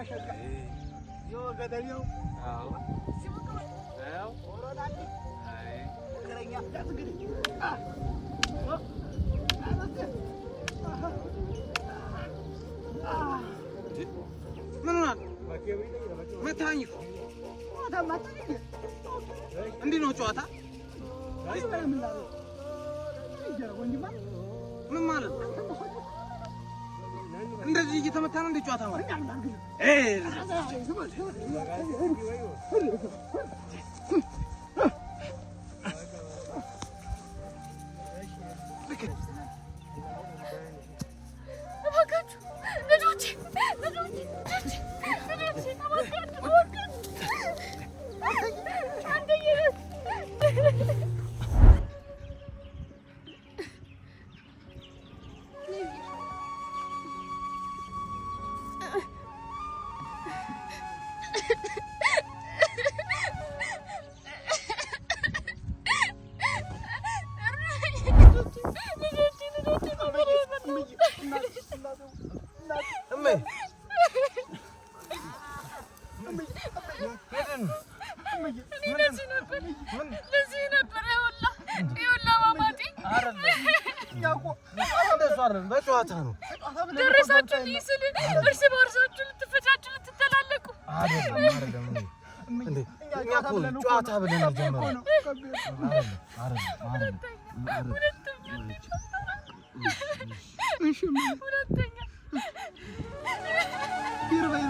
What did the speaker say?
ማሸጋ የወገደኛው አዎ አዎ ወራዳሊ አይ እግረኛ እንግዲህ ምን ሆነ መታኝ እንዴ ነው ጨዋታ ምን ማለት እንደዚህ እየተመታ ነው እንደ ጨዋታ ማለት በጨዋታ ነው ደረሳችሁ ይስል እርስ በርሳችሁ ልትፈጫጩ ልትተላለቁ አይደለም እንዴ እኛ እኮ ጨዋታ ብለን ጀመረ ሁለተኛ ይርባይ